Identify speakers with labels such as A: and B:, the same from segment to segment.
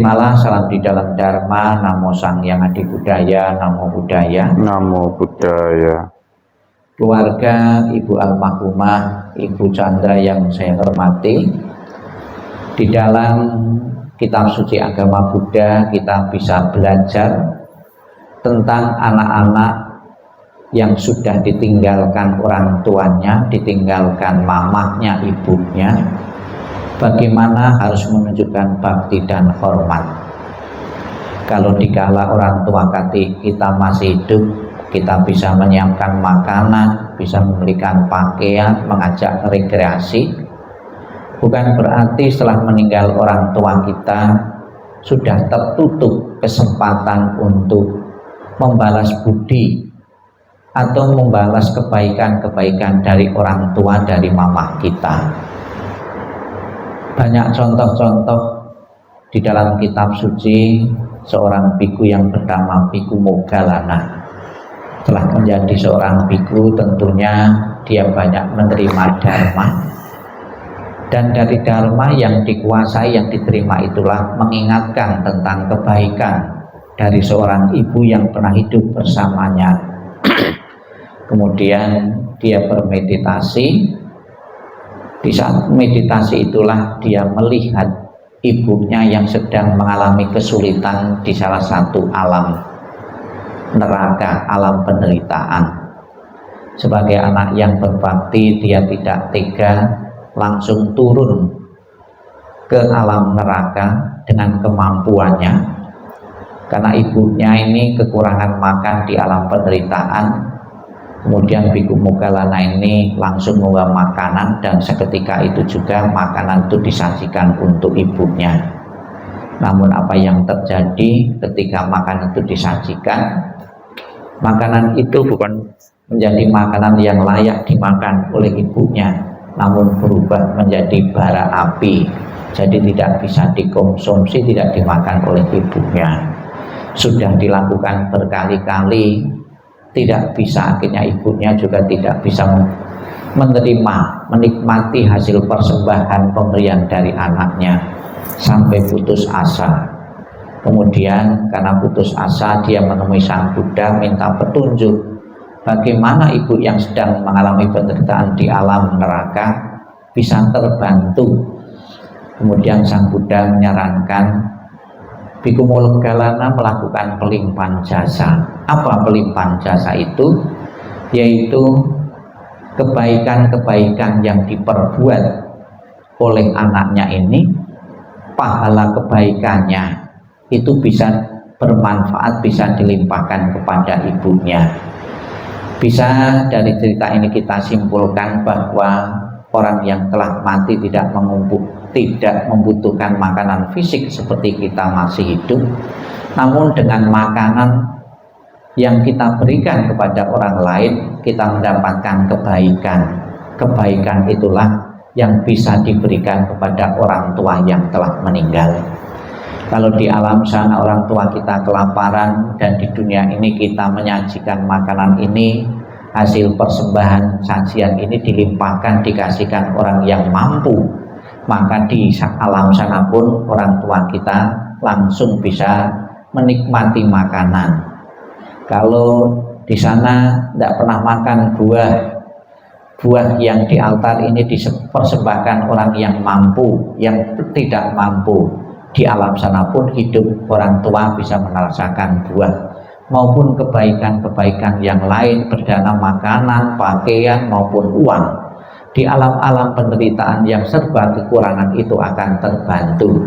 A: Malah salam di dalam Dharma, Namo Sang Yang Adi Budaya, Namo Buddhaya.
B: Namo Buddhaya.
A: Keluarga Ibu Almarhumah Ibu Chandra yang saya hormati, di dalam kitab suci agama Buddha kita bisa belajar tentang anak-anak yang sudah ditinggalkan orang tuanya, ditinggalkan mamahnya, ibunya. Bagaimana harus menunjukkan bakti dan hormat. Kalau dikala orang tua kita masih hidup, kita bisa menyiapkan makanan, bisa memberikan pakaian, mengajak rekreasi. Bukan berarti setelah meninggal orang tua kita sudah tertutup kesempatan untuk membalas budi atau membalas kebaikan-kebaikan dari orang tua, dari mamah kita. Banyak contoh-contoh di dalam kitab suci. Seorang biku yang bernama Biku Moggallana telah menjadi seorang biku, tentunya dia banyak menerima dharma, dan dari dharma yang dikuasai, yang diterima itulah mengingatkan tentang kebaikan dari seorang ibu yang pernah hidup bersamanya. Kemudian dia bermeditasi. Di saat meditasi itulah dia melihat ibunya yang sedang mengalami kesulitan di salah satu alam neraka, alam penderitaan. Sebagai anak yang berbakti, dia tidak tega langsung turun ke alam neraka dengan kemampuannya, karena ibunya ini kekurangan makan di alam penderitaan. Kemudian Biku Moggallana ini langsung membawa makanan, dan seketika itu juga makanan itu disajikan untuk ibunya. Namun apa yang terjadi ketika makanan itu disajikan, makanan itu bukan menjadi makanan yang layak dimakan oleh ibunya, namun berubah menjadi bara api. Jadi tidak bisa dikonsumsi, tidak dimakan oleh ibunya. Sudah dilakukan berkali-kali, tidak bisa, akhirnya ibunya juga tidak bisa menerima, menikmati hasil persembahan pemberian dari anaknya, sampai putus asa. Kemudian karena putus asa, dia menemui Sang Buddha minta petunjuk bagaimana ibu yang sedang mengalami penderitaan di alam neraka bisa terbantu. Kemudian Sang Buddha menyarankan Biku Moggallana melakukan pelimpahan jasa. Apa pelimpahan jasa itu? Yaitu kebaikan-kebaikan yang diperbuat oleh anaknya ini, pahala kebaikannya itu bisa bermanfaat, bisa dilimpahkan kepada ibunya. Bisa dari cerita ini kita simpulkan bahwa orang yang telah mati tidak membutuhkan makanan fisik seperti kita masih hidup, namun dengan makanan yang kita berikan kepada orang lain, kita mendapatkan kebaikan. Kebaikan itulah yang bisa diberikan kepada orang tua yang telah meninggal. Kalau di alam sana orang tua kita kelaparan, dan di dunia ini kita menyajikan makanan ini, hasil persembahan sajian ini dilimpahkan, dikasihkan orang yang mampu, maka di alam sana pun orang tua kita langsung bisa menikmati makanan. Kalau di sana tidak pernah makan buah yang di altar ini dipersembahkan orang yang mampu, yang tidak mampu, di alam sana pun hidup orang tua bisa merasakan buah maupun kebaikan-kebaikan yang lain, berdana makanan, pakaian maupun uang. Di alam-alam penderitaan yang serba kekurangan itu akan terbantu.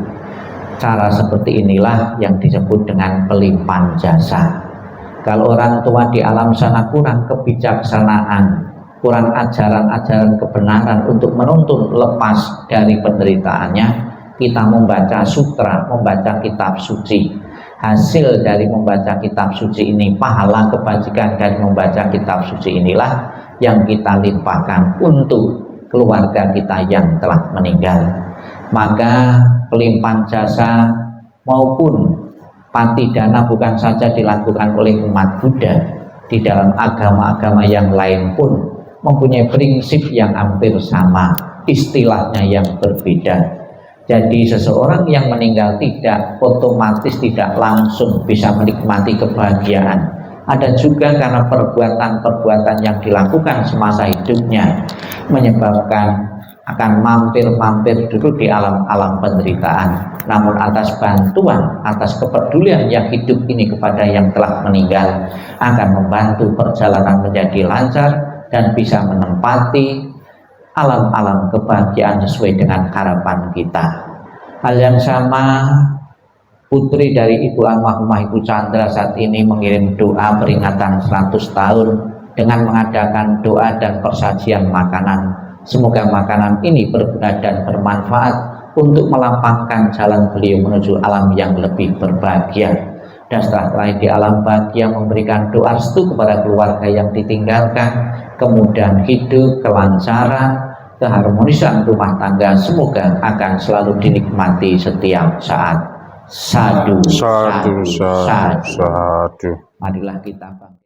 A: Cara seperti inilah yang disebut dengan pelimpahan jasa. Kalau orang tua di alam sana kurang kebijaksanaan, kurang ajaran-ajaran kebenaran untuk menuntun lepas dari penderitaannya, kita membaca sutra, membaca kitab suci. Hasil dari membaca kitab suci ini, pahala kebajikan dari membaca kitab suci inilah yang kita limpahkan untuk keluarga kita yang telah meninggal. Maka pelimpahan jasa maupun patidana bukan saja dilakukan oleh umat Buddha, di dalam agama-agama yang lain pun mempunyai prinsip yang hampir sama, istilahnya yang berbeda. Jadi seseorang yang meninggal tidak otomatis tidak langsung bisa menikmati kebahagiaan. Ada juga karena perbuatan-perbuatan yang dilakukan semasa hidupnya menyebabkan akan mampir-mampir dulu di alam-alam penderitaan. Namun atas bantuan, atas kepedulian yang hidup ini kepada yang telah meninggal akan membantu perjalanan menjadi lancar dan bisa menempati alam-alam kebahagiaan sesuai dengan harapan kita. Hal yang sama, putri dari Ibu almarhumah Ibu Chandra saat ini mengirim doa peringatan 100 tahun dengan mengadakan doa dan persajian makanan. Semoga makanan ini berguna dan bermanfaat untuk melapangkan jalan beliau menuju alam yang lebih berbahagia. Dan setelah di alam bahagia memberikan doa restu kepada keluarga yang ditinggalkan, kemudahan hidup, kelancaran, keharmonisan rumah tangga semoga akan selalu dinikmati setiap saat. Sadu,
B: Sadu,
A: sadu,
B: sadu,
A: sadu.
B: sadu.
A: Marilah kita bangkit.